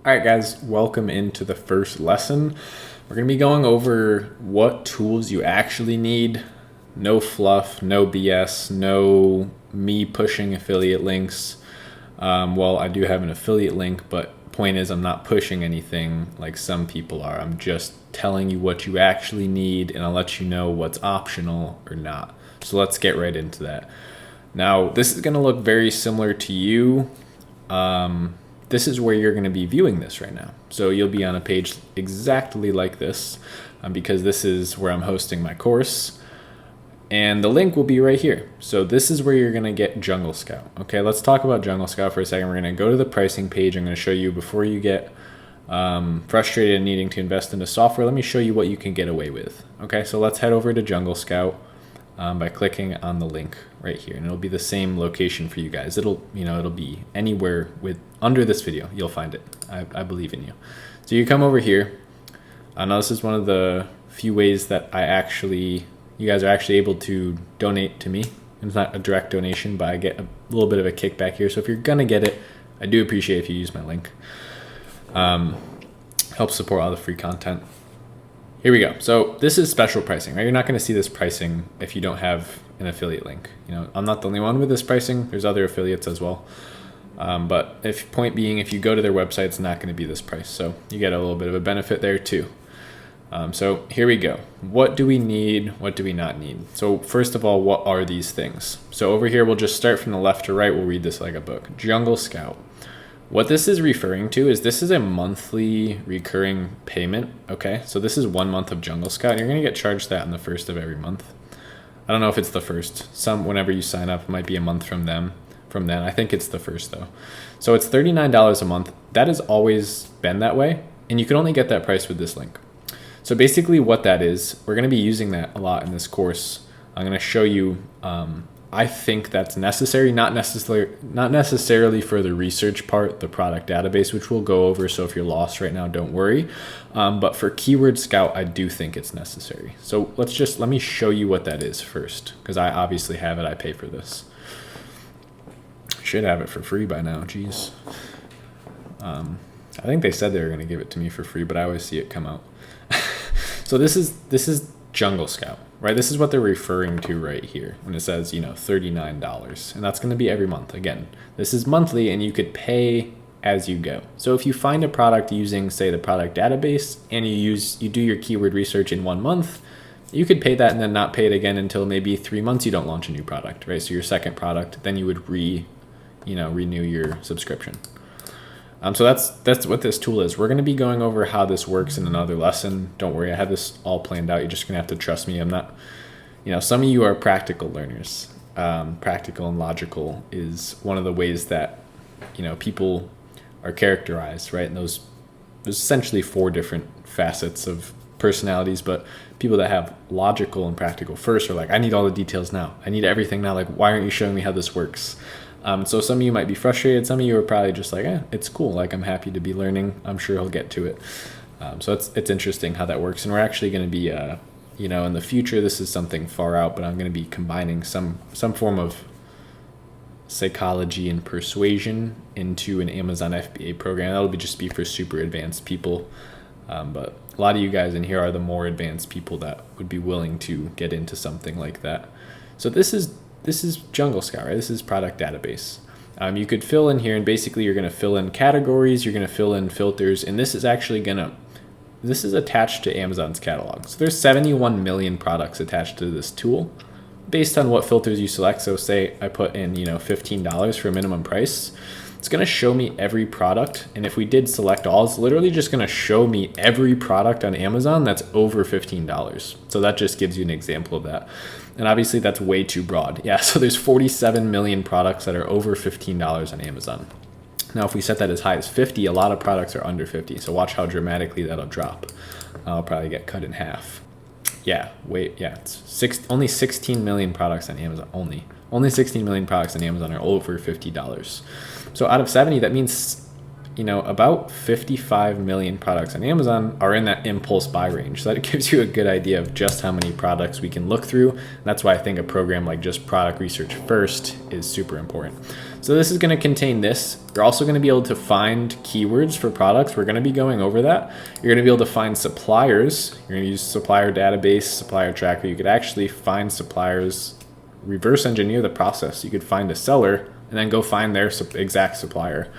All right, guys, welcome into the first lesson. We're going to be going over what tools you actually need. No fluff, no BS, no me pushing affiliate links. Well, I do have an affiliate link, but point is I'm not pushing anything like some people are. I'm just telling you what you actually need, and I'll let you know what's optional or not. So let's get right into that. Now, this is going to look very similar to you. This is where you're going to be viewing this right now. So you'll be on a page exactly like this because this is where I'm hosting my course. And the link will be right here. So this is where you're going to get Jungle Scout. Okay, let's talk about Jungle Scout for a second. We're going to go to the pricing page. I'm going to show you before you get frustrated and needing to invest into software. Let me show you what you can get away with. Okay, so let's head over to Jungle Scout by clicking on the link right here, and it'll be the same location for you guys. It'll be anywhere under this video. You'll find it. I believe in you. So you come over here. Now this is one of the few ways that you guys are actually able to donate to me. It's not a direct donation, but I get a little bit of a kickback here. So if you're gonna get it, I do appreciate if you use my link. Helps support all the free content. Here we go. So this is special pricing, right? You're not going to see this pricing if you don't have an affiliate link. I'm not the only one with this pricing. There's other affiliates as well. But point being, if you go to their website, it's not going to be this price. So you get a little bit of a benefit there too. So here we go. What do we need? What do we not need? So first of all, what are these things? So over here, we'll just start from the left to right. We'll read this like a book. Jungle Scout. What this is referring to is this is a monthly recurring payment, okay? So this is 1 month of Jungle Scout, and you're gonna get charged that on the first of every month. I don't know if it's the first. Whenever you sign up, it might be a month from then. I think it's the first though. So it's $39 a month. That has always been that way, and you can only get that price with this link. So basically what that is, we're gonna be using that a lot in this course. I'm gonna show you, I think that's necessary, not necessarily for the research part, the product database, which we'll go over. So if you're lost right now, don't worry. But for Keyword Scout, I do think it's necessary. So let me show you what that is first, because I obviously have it. I pay for this. Should have it for free by now. Jeez. I think they said they were going to give it to me for free, but I always see it come out. So this is Jungle Scout. Right, this is what they're referring to right here when it says, $39, and that's going to be every month. Again, this is monthly, and you could pay as you go. So if you find a product using, say, the product database, and you do your keyword research in 1 month, you could pay that and then not pay it again until maybe 3 months you don't launch a new product, right? So your second product, then you would renew your subscription. So that's what this tool is. We're going to be going over how this works in another lesson. Don't worry, I have this all planned out. You're just going to have to trust me. I'm not, some of you are practical learners. Practical and logical is one of the ways that, people are characterized, right? And there's essentially 4 different facets of personalities, but people that have logical and practical first are like, I need all the details now. I need everything now. Like, why aren't you showing me how this works? So some of you might be frustrated. Some of you are probably just like, it's cool. Like, I'm happy to be learning. I'm sure he'll get to it. So it's interesting how that works. And we're actually going to be, in the future, this is something far out, but I'm going to be combining some form of psychology and persuasion into an Amazon FBA program. That'll just be for super advanced people. But a lot of you guys in here are the more advanced people that would be willing to get into something like that. So this is Jungle Scout, right? This is product database. You could fill in here, and basically you're going to fill in categories, you're going to fill in filters, and this is attached to Amazon's catalog. So there's 71 million products attached to this tool based on what filters you select. So say I put in, $15 for a minimum price. It's going to show me every product, and if we did select all, it's literally just going to show me every product on Amazon that's over $15. So that just gives you an example of that. And obviously that's way too broad. Yeah, so there's 47 million products that are over $15 on Amazon. Now, if we set that as high as 50, a lot of products are under 50. So watch how dramatically that'll drop. I'll probably get cut in half. It's only 16 million products on Amazon. Only 16 million products on Amazon are over $50. So out of 70, that means, about 55 million products on Amazon are in that impulse buy range. So that gives you a good idea of just how many products we can look through. And that's why I think a program like just product research first is super important. So this is going to contain this. You're also going to be able to find keywords for products. We're going to be going over that. You're going to be able to find suppliers. You're going to use supplier database, supplier tracker. You could actually find suppliers, reverse engineer the process. You could find a seller and then go find their exact supplier.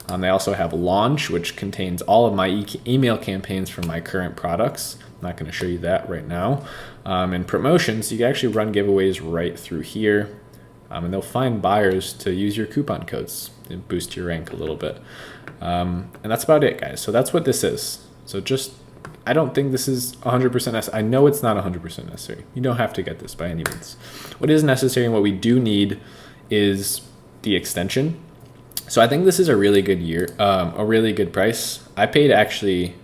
They also have launch, which contains all of my email campaigns for my current products. I'm not going to show you that right now. And promotions, you can actually run giveaways right through here. And they'll find buyers to use your coupon codes and boost your rank a little bit. And that's about it, guys. So that's what this is. So I don't think this is 100% necessary. I know it's not 100% necessary. You don't have to get this by any means. What is necessary and what we do need is the extension. So I think this is a really good a really good price. I paid actually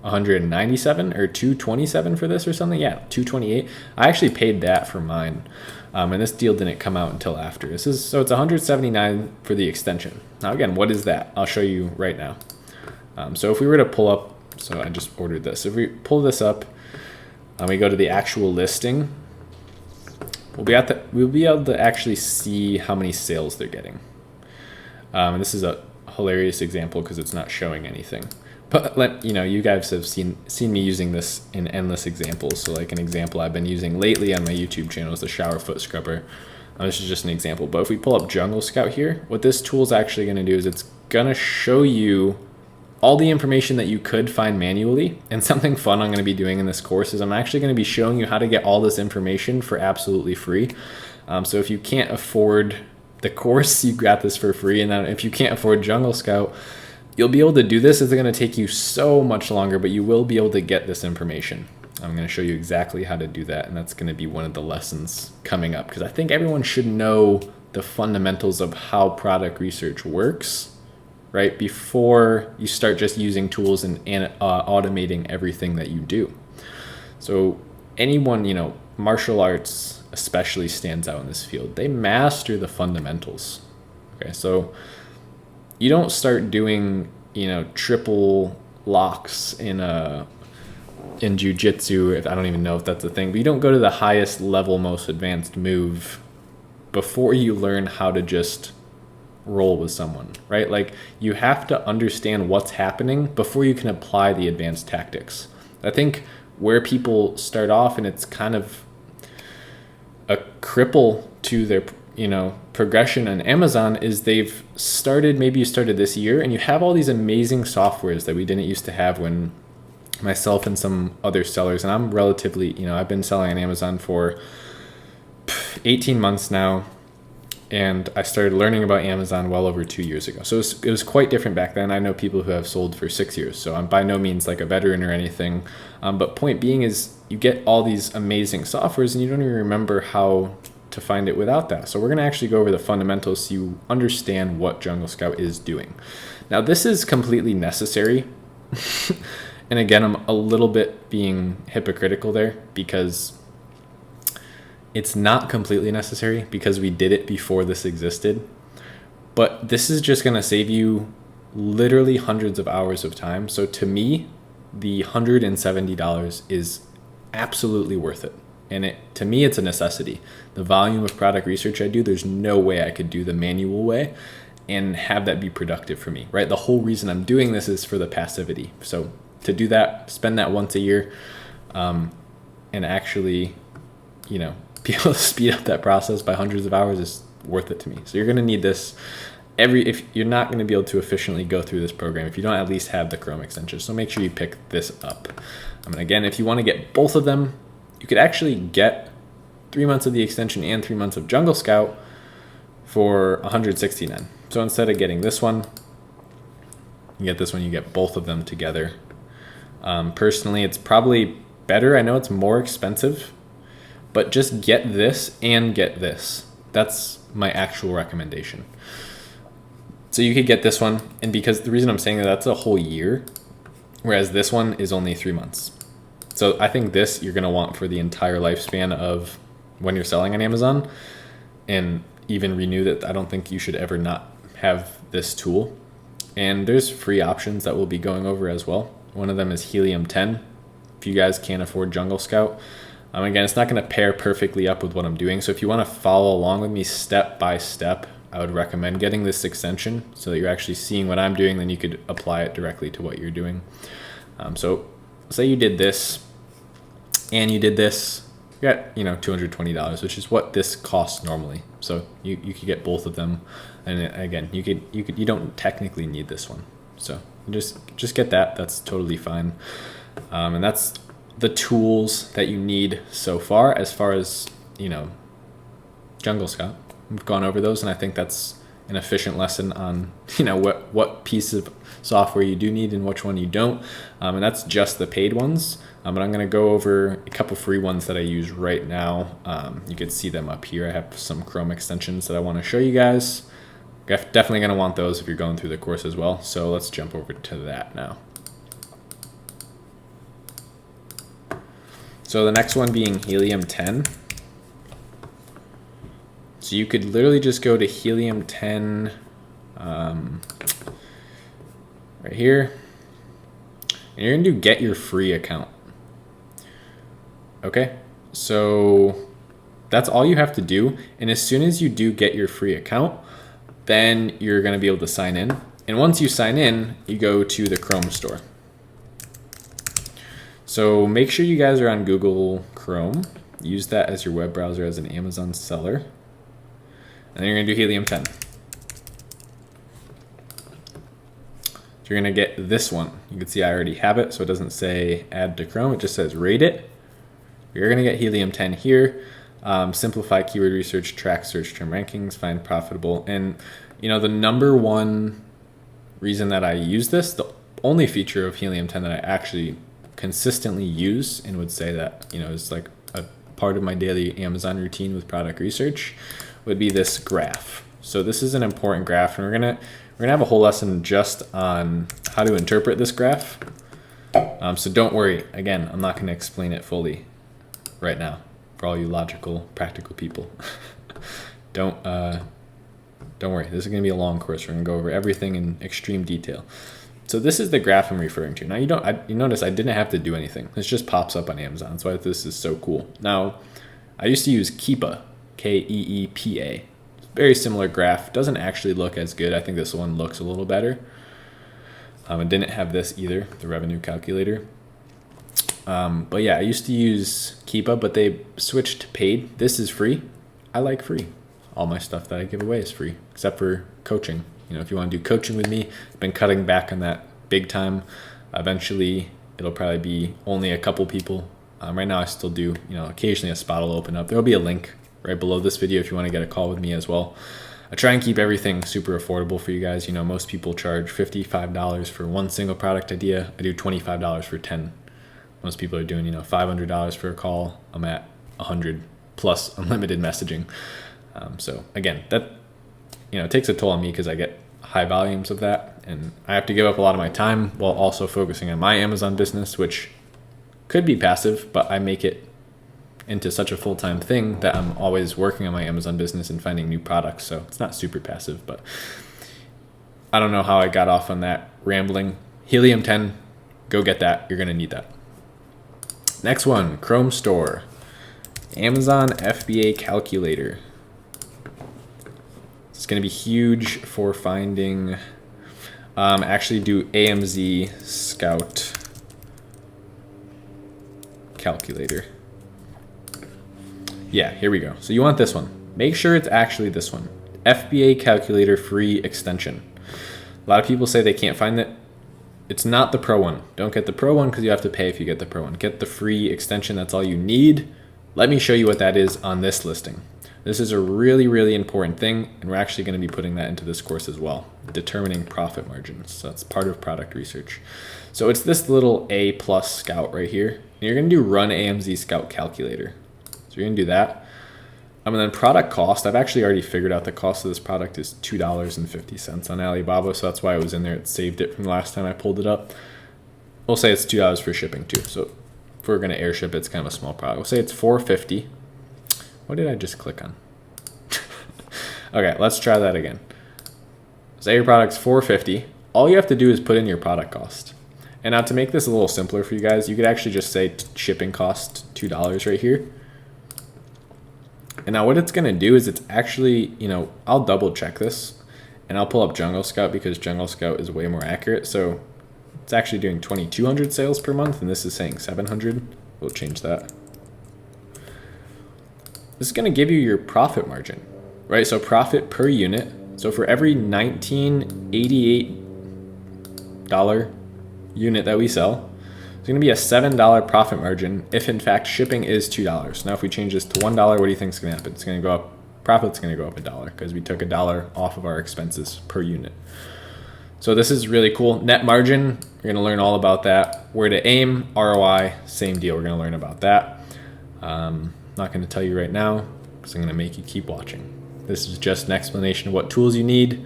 197 or 227 for this or something. Yeah, 228. I actually paid that for mine. And this deal didn't come out until after. So it's 179 for the extension. Now again, what is that? I'll show you right now. So if we were to pull up, so I just ordered this. If we pull this up and we go to the actual listing, we'll be able to actually see how many sales they're getting. And this is a hilarious example because it's not showing anything. But you guys have seen me using this in endless examples. So like an example I've been using lately on my YouTube channel is the shower foot scrubber. This is just an example. But if we pull up Jungle Scout here, what this tool is actually going to do is it's going to show you all the information that you could find manually. And something fun I'm going to be doing in this course is I'm actually going to be showing you how to get all this information for absolutely free. So if you can't afford the course, you got this for free. And then if you can't afford Jungle Scout, you'll be able to do this. It's going to take you so much longer, but you will be able to get this information. I'm going to show you exactly how to do that, and that's going to be one of the lessons coming up because I think everyone should know the fundamentals of how product research works, right? Before you start just using tools and automating everything that you do. So anyone, martial arts especially stands out in this field. They master the fundamentals. Okay, so you don't start doing, triple locks in jiu-jitsu. I don't even know if that's a thing, but you don't go to the highest level, most advanced move before you learn how to just roll with someone, right? Like you have to understand what's happening before you can apply the advanced tactics. I think where people start off and it's kind of a cripple to their progression on Amazon is maybe you started this year and you have all these amazing softwares that we didn't used to have when myself and some other sellers, and I'm relatively, I've been selling on Amazon for 18 months now, and I started learning about Amazon well over 2 years ago. So it was quite different back then. I know people who have sold for 6 years, so I'm by no means like a veteran or anything. But point being is you get all these amazing softwares and you don't even remember how to find it without that. So we're going to actually go over the fundamentals so you understand what Jungle Scout is doing. Now this is completely necessary. And again, I'm a little bit being hypocritical there because it's not completely necessary because we did it before this existed. But this is just going to save you literally hundreds of hours of time. So to me, the $170 is absolutely worth it. And to me, it's a necessity. The volume of product research I do, there's no way I could do the manual way and have that be productive for me, right? The whole reason I'm doing this is for the passivity. So to do that, spend that once a year and actually, be able to speed up that process by hundreds of hours is worth it to me. So you're going to need this if you're not going to be able to efficiently go through this program if you don't at least have the Chrome extension. So make sure you pick this up. And again, if you want to get both of them, you could actually get 3 months of the extension and 3 months of Jungle Scout for $169. So instead of getting this one, you get this one, you get both of them together. Personally, it's probably better. I know it's more expensive, but just get this and get this. That's my actual recommendation. So you could get this one, and because the reason I'm saying that's a whole year, whereas this one is only 3 months. So I think this you're going to want for the entire lifespan of when you're selling on Amazon, and even renew that. I don't think you should ever not have this tool. And there's free options that we'll be going over as well. One of them is Helium 10. If you guys can't afford Jungle Scout, again, it's not going to pair perfectly up with what I'm doing. So if you want to follow along with me step by step, I would recommend getting this extension so that you're actually seeing what I'm doing, then you could apply it directly to what you're doing. So say you did this and you did this, you got, $220, which is what this costs normally. So you could get both of them. And again, you don't technically need this one. So just get that. That's totally fine. And that's the tools that you need so far as Jungle Scout. We've gone over those, and I think that's an efficient lesson on what piece of software you do need and which one you don't. And that's just the paid ones. But I'm going to go over a couple free ones that I use right now. You can see them up here. I have some Chrome extensions that I want to show you guys. You're definitely going to want those if you're going through the course as well. So let's jump over to that now. So the next one being Helium 10. So you could literally just go to Helium 10 right here. And you're going to do get your free account. Okay, so that's all you have to do. And as soon as you do get your free account, then you're going to be able to sign in. And once you sign in, you go to the Chrome store. So make sure you guys are on Google Chrome. Use that as your web browser as an Amazon seller. And then you're going to do Helium 10. So you're going to get this one. You can see I already have it, so it doesn't say add to Chrome. It just says rate it. You're going to get Helium 10 here. Simplify keyword research, track search term rankings, find profitable. And the number one reason that I use this, the only feature of Helium 10 that I actually consistently use and would say that is like a part of my daily Amazon routine with product research, would be this graph. So this is an important graph, and we're gonna have a whole lesson just on how to interpret this graph. So don't worry. Again, I'm not going to explain it fully right now for all you logical, practical people. Don't worry. This is going to be a long course. We're going to go over everything in extreme detail. So this is the graph I'm referring to. Now you notice I didn't have to do anything. This just pops up on Amazon. That's why this is so cool. Now, I used to use Keepa, Keepa. Very similar graph. Doesn't actually look as good. I think this one looks a little better. It didn't have this either, the revenue calculator. But yeah, I used to use Keepa, but they switched to paid. This is free. I like free. All my stuff that I give away is free, except for coaching. If you want to do coaching with me, I've been cutting back on that big time. Eventually, it'll probably be only a couple people. Right now, I still do, occasionally a spot will open up. There'll be a link right below this video if you want to get a call with me as well. I try and keep everything super affordable for you guys. Most people charge $55 for one single product idea. I do $25 for 10. Most people are doing, $500 for a call. I'm at 100 plus unlimited messaging. So again, that, it takes a toll on me because I get high volumes of that, and I have to give up a lot of my time while also focusing on my Amazon business, which could be passive, but I make it into such a full-time thing that I'm always working on my Amazon business and finding new products. So it's not super passive, but I don't know how I got off on that rambling. Helium 10, go get that. You're going to need that. Next one, Chrome Store, Amazon FBA calculator. It's going to be huge for finding, actually do AMZ Scout calculator. Yeah, here we go. So you want this one. Make sure it's actually this one. FBA calculator free extension. A lot of people say they can't find it. It's not the pro one. Don't get the pro one because you have to pay if you get the pro one. Get the free extension. That's all you need. Let me show you what that is on this listing. This is a really, really important thing, and we're actually going to be putting that into this course as well, determining profit margins. So that's part of product research. So it's this little A plus Scout right here. And you're going to do run AMZ Scout calculator. So you're going to do that. And then product cost, I've actually already figured out the cost of this product is $2.50 on Alibaba, so that's why it was in there. It saved it from the last time I pulled it up. We'll say it's $2 for shipping too. So if we're going to airship, it's kind of a small product. We'll say it's $4.50. What did I just click on? Okay, let's try that again. Say your product's $4.50. All you have to do is put in your product cost. And now to make this a little simpler for you guys, you could actually just say shipping cost $2 right here. And now what it's going to do is it's actually, you know, I'll double check this and I'll pull up Jungle Scout because Jungle Scout is way more accurate. So it's actually doing 2,200 sales per month and this is saying 700. We'll change that. This is going to give you your profit margin, right? So profit per unit. So for every $19.88 unit that we sell, it's going to be a $7 profit margin if in fact shipping is $2. Now if we change this to $1, what do you think is going to happen? It's going to go up, profit's going to go up $1 because we took $1 off of our expenses per unit. So this is really cool. Net margin, we're going to learn all about that. Where to aim, ROI, same deal. We're going to learn about that. Not going to tell you right now because I'm going to make you keep watching. This is just an explanation of what tools you need.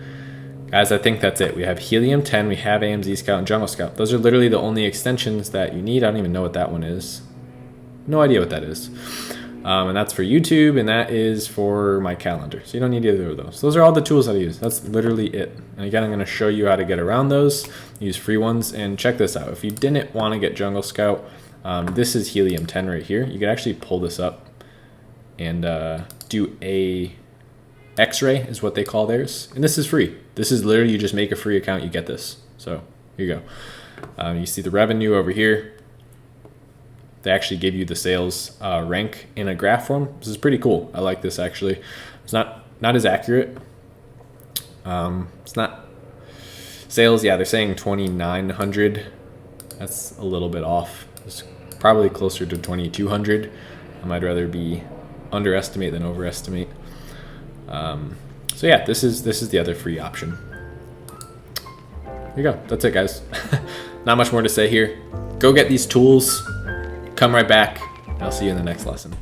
Guys, I think that's it. We have Helium 10, we have AMZ Scout and Jungle Scout. Those are literally the only extensions that you need. I don't even know what that one is. No idea what that is. And that's for YouTube, and that is for my calendar. So you don't need either of those. Those are all the tools that I use. That's literally it. And again, I'm going to show you how to get around those. Use free ones, and check this out. If you didn't want to get Jungle Scout, this is Helium 10 right here. You can actually pull this up and do a X-ray is what they call theirs. And this is free. This is literally, you just make a free account, you get this. So here you go. You see the revenue over here. They actually give you the sales rank in a graph form. This is pretty cool. I like this actually. It's not as accurate. It's not sales. Yeah, they're saying 2,900. That's a little bit off. It's probably closer to 2,200. I'd rather be underestimate than overestimate. So yeah, this is the other free option. Here you go. That's it, guys. Not much more to say here. Go get these tools. Come right back. I'll see you in the next lesson.